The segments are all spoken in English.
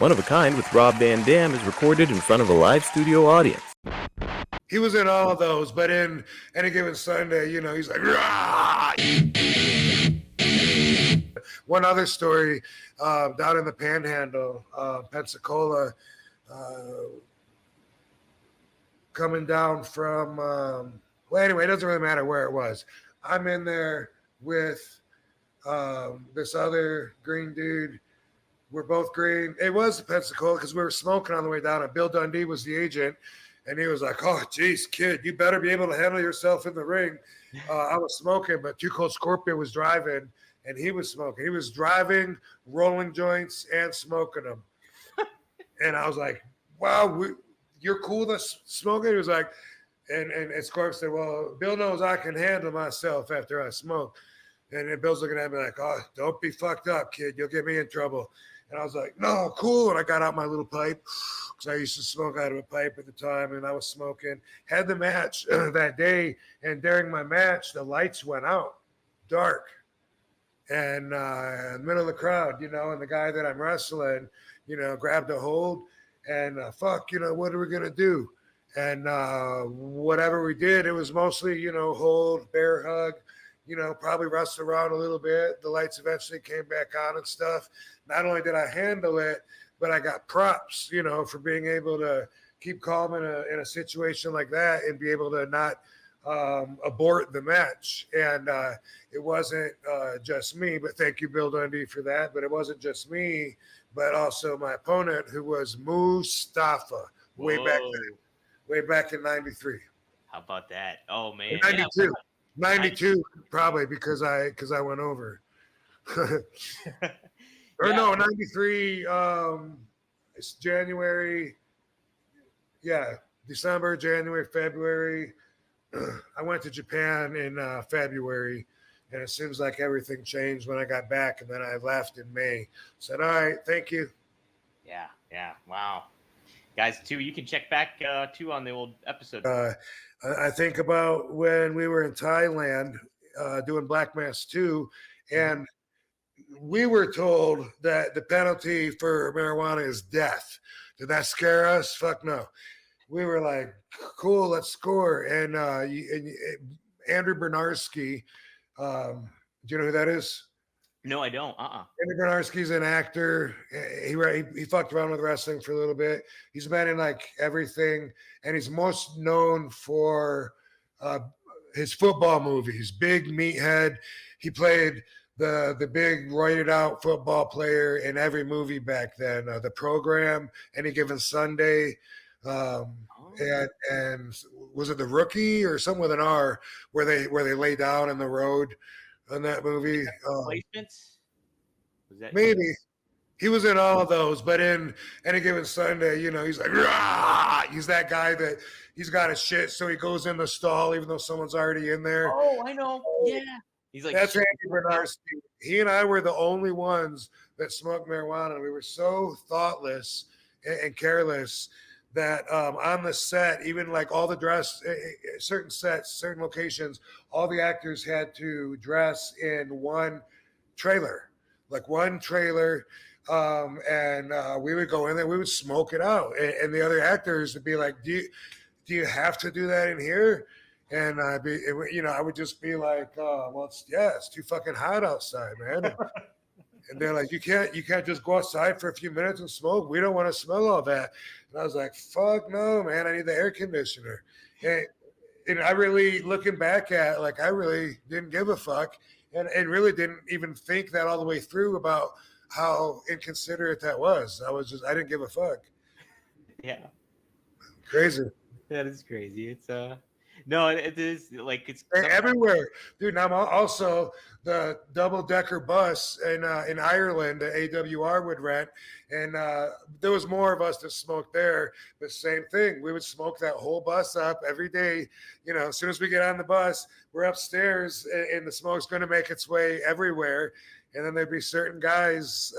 One of a Kind with Rob Van Dam is recorded in front of a live studio audience. He was in all of those, but in Any Given Sunday, he's like, Rah! One other story, down in the Panhandle, Pensacola, coming down from, well, anyway, it doesn't really matter where it was. I'm in there with this other green dude. We're both green. It was Pensacola because we were smoking on the way down, and Bill Dundee was the agent. And he was like, oh, geez, kid, you better be able to handle yourself in the ring. I was smoking, but Too Cold Scorpion was driving, and he was smoking. He was driving, rolling joints, and smoking them. And I was like, wow, you're cool to smoking? He was like, and Scorp said, well, Bill knows I can handle myself after I smoke. And then Bill's looking at me like, oh, don't be fucked up, kid. You'll get me in trouble. And I was like, no, cool. And I got out my little pipe because I used to smoke out of a pipe at the time. And I was smoking. Had the match that day. And during my match, the lights went out. Dark. And in the middle of the crowd, and the guy that I'm wrestling, grabbed a hold. And fuck, what are we going to do? And whatever we did, it was mostly, hold, bear hug. Probably wrestled around a little bit. The lights eventually came back on and stuff. Not only did I handle it, but I got props, for being able to keep calm in a situation like that and be able to not abort the match. And it wasn't just me, but thank you, Bill Dundee, for that. But it wasn't just me, but also my opponent, who was Mustafa, way back in 93. How about that? Oh, man. 92. Yeah. 92 probably because I went over. No, 93 it's January. Yeah, December, January, February. I went to Japan in February, and it seems like everything changed when I got back, and then I left in May. Said, all right, thank you. Yeah. Wow. Guys, too, you can check back too on the old episode. I think about when we were in Thailand doing Black Mass 2, and we were told that the penalty for marijuana is death. Did that scare us? Fuck no. We were like, cool, let's score. And Andrew Bernarski, do you know who that is? No, I don't. Andrew Bernarski's an actor. He fucked around with wrestling for a little bit. He's been in like everything, and he's most known for his football movies. Big Meathead. He played the big roided out football player in every movie back then. The Program, Any Given Sunday, and was it The Rookie or something with an R where they lay down in the road? In that movie, placements? Was that maybe he was in all of those, but in Any Given Sunday, he's like, Rah! He's that guy that he's got his shit, so he goes in the stall even though someone's already in there. Oh, I know. Yeah, he's like, that's Andy Bernarski. He and I were the only ones that smoked marijuana. We were so thoughtless and careless that on the set, even like all the dress, certain sets, certain locations, all the actors had to dress in one trailer. And we would go in there, we would smoke it out. And the other actors would be like, do you have to do that in here? And I would just be like, well, it's too fucking hot outside, man. And they're like, you can't just go outside for a few minutes and smoke. We don't want to smell all that. And I was like, fuck no, man. I need the air conditioner. And I really, looking back at, like, I really didn't give a fuck and really didn't even think that all the way through about how inconsiderate that was. I didn't give a fuck. Yeah. Crazy. That is crazy. It's no, it is like it's everywhere, dude. And I'm also the double-decker bus in Ireland that AWR would rent, and there was more of us that smoked there. The same thing. We would smoke that whole bus up every day. As soon as we get on the bus, we're upstairs, and the smoke's going to make its way everywhere. And then there'd be certain guys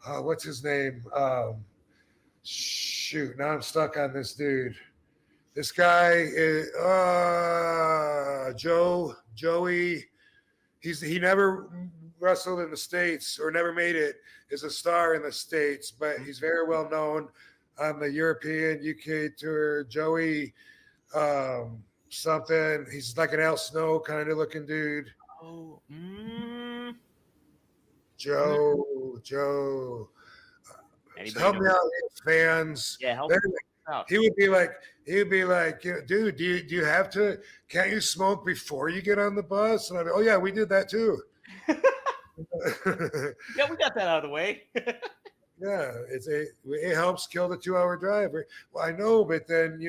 what's his name? Shoot, now I'm stuck on this dude. This guy is Joey. He never wrestled in the States or never made it, is a star in the States, but he's very well known on the European UK tour. Joey something. He's like an Al Snow kind of looking dude. Oh, Joe. anybody Help know? me out, fans. Yeah, help Then me out. he would be like, dude, do you have to? Can't you smoke before you get on the bus? And I'd be, oh yeah, we did that too. Yeah, we got that out of the way. Yeah, it helps kill the 2 hour drive. Well, I know, but then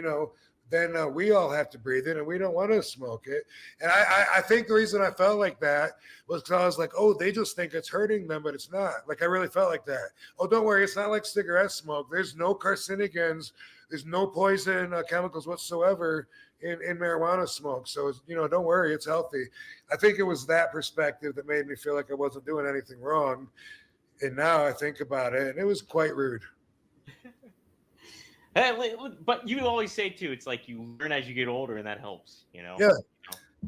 then we all have to breathe it, and we don't want to smoke it. And I think the reason I felt like that was because I was like, oh, they just think it's hurting them, but it's not. Like I really felt like that. Oh, don't worry, it's not like cigarette smoke. There's no carcinogens. There's no poison chemicals whatsoever in marijuana smoke. So don't worry, it's healthy. I think it was that perspective that made me feel like I wasn't doing anything wrong. And now I think about it, and it was quite rude. But you always say too, it's like you learn as you get older, and that helps. Yeah,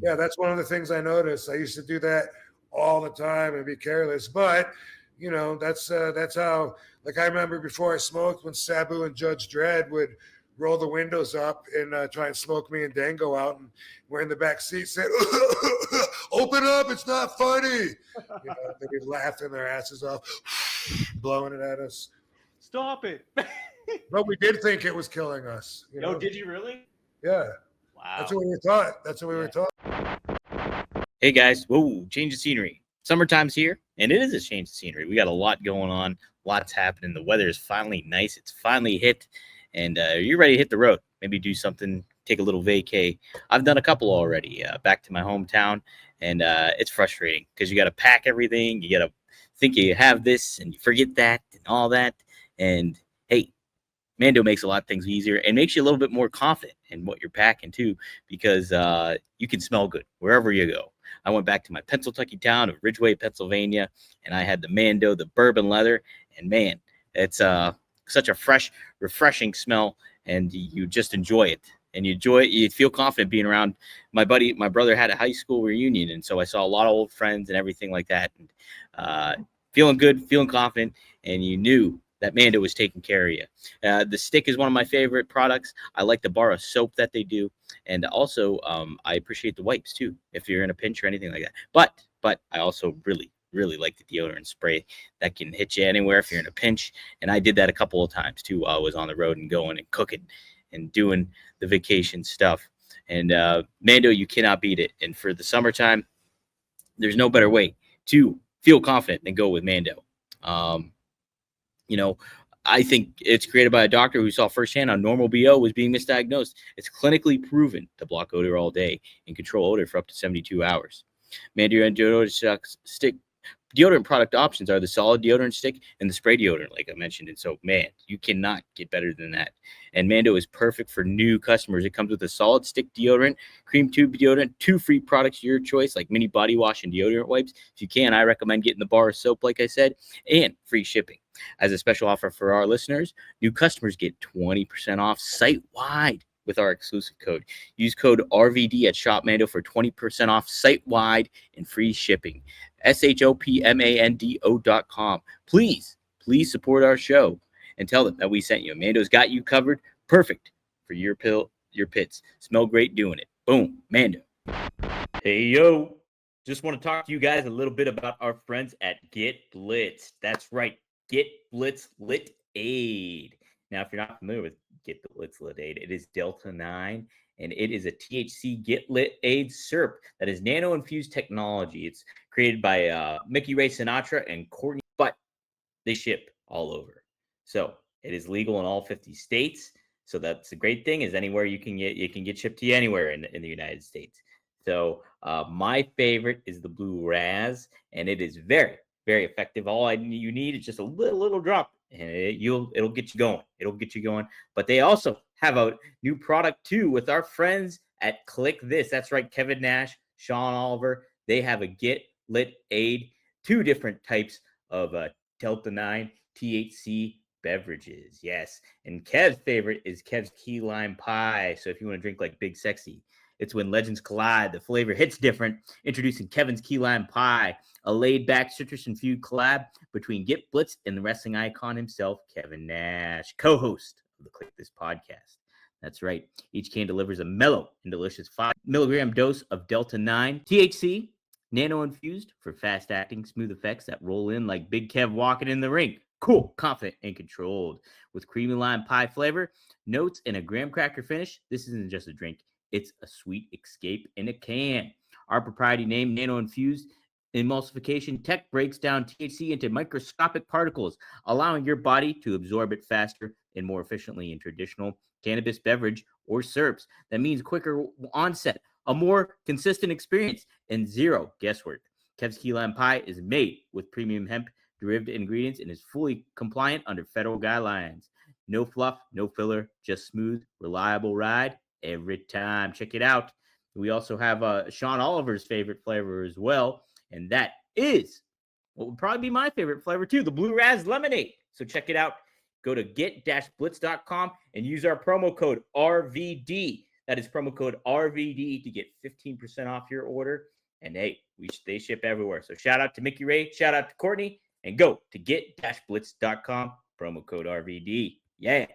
that's one of the things I noticed. I used to do that all the time and be careless, but that's how. Like I remember before I smoked, when Sabu and Judge Dredd would roll the windows up and try and smoke me and Dango out, and we're in the back seat saying, "Open up, it's not funny." They'd be laughing their asses off, blowing it at us. Stop it. But we did think it was killing us. No, did you really? Yeah. Wow. That's what we were taught. Hey guys, whoa, change of scenery. Summertime's here, and it is a change of scenery. We got a lot going on, lots happening. The weather is finally nice. It's finally hit, and you're ready to hit the road. Maybe do something, take a little vacay. I've done a couple already, back to my hometown, and it's frustrating because you got to pack everything. You got to think you have this, and you forget that, and all that. And hey, Mando makes a lot of things easier and makes you a little bit more confident in what you're packing too, because you can smell good wherever you go. I went back to my Pennsylvania town of Ridgeway, Pennsylvania, and I had the Mando, the bourbon leather, and man, it's such a fresh, refreshing smell, and you just enjoy it. And you feel confident being around. My brother had a high school reunion, and so I saw a lot of old friends and everything like that, and feeling good, feeling confident, and you knew that Mando was taking care of you. The stick is one of my favorite products. I like the bar of soap that they do. And also, I appreciate the wipes too, if you're in a pinch or anything like that. But I also really, really like the deodorant spray that can hit you anywhere if you're in a pinch. And I did that a couple of times too while I was on the road and going and cooking and doing the vacation stuff. And Mando, you cannot beat it. And for the summertime, there's no better way to feel confident than go with Mando. I think it's created by a doctor who saw firsthand how normal BO was being misdiagnosed. It's clinically proven to block odor all day and control odor for up to 72 hours. Mando deodorant product options are the solid deodorant stick and the spray deodorant, like I mentioned. And so, man, you cannot get better than that. And Mando is perfect for new customers. It comes with a solid stick deodorant, cream tube deodorant, 2 free products your choice, like mini body wash and deodorant wipes. If you can, I recommend getting the bar of soap, like I said, and free shipping. As a special offer for our listeners, new customers get 20% off site-wide with our exclusive code. Use code RVD at Shop Mando for 20% off site-wide and free shipping. SHOPMANDO.com. Please support our show and tell them that we sent you. Mando's got you covered. Perfect for your pits. Smell great doing it. Boom, Mando. Hey, yo. Just want to talk to you guys a little bit about our friends at Get Blitz. That's right. Get Blitz Lit Aid. Now, if you're not familiar with Get Blitz Lit Aid, it is Delta 9, and it is a THC Get Lit Aid syrup that is nano-infused technology. It's created by Mickey Ray Sinatra and Courtney, but they ship all over. So it is legal in all 50 states. So that's the great thing, is anywhere you can get shipped to you anywhere in the United States. So my favorite is the Blue Raz, and it is very, very effective. All you need is just a little drop, and it'll get you going. It'll get you going. But they also have a new product too with our friends at Click This. That's right, Kevin Nash, Sean Oliver. They have a Get Lit Aid, 2 different types of Delta 9 THC beverages. Yes, and Kev's favorite is Kev's Key Lime Pie. So if you want to drink like Big Sexy, It's when legends collide. The flavor hits different. Introducing Kevin's Key Lime Pie, a laid-back citrus-infused collab between Get Blitz and the wrestling icon himself, Kevin Nash, co-host of the Click This podcast. That's right. Each can delivers a mellow and delicious 5 milligram dose of Delta 9 THC, nano-infused for fast-acting, smooth effects that roll in like Big Kev walking in the ring. Cool, confident, and controlled. With creamy lime pie flavor, notes, and a graham cracker finish, this isn't just a drink. It's a sweet escape in a can. Our proprietary name, nano-infused emulsification tech, breaks down THC into microscopic particles, allowing your body to absorb it faster and more efficiently in traditional cannabis beverage or syrups. That means quicker onset, a more consistent experience, and zero guesswork. Kev's Key Lime Pie is made with premium hemp derivative ingredients and is fully compliant under federal guidelines. No fluff, no filler, just smooth, reliable ride every time. Check it out. We also have Sean Oliver's favorite flavor as well, and that is what would probably be my favorite flavor too, the Blue Raz Lemonade. So check it out. Go to get-blitz.com and use our promo code RVD. That is promo code RVD to get 15% off your order. And hey, they ship everywhere. So shout out to Mickey Ray, shout out to Courtney, and go to get-blitz.com, promo code RVD. Yeah.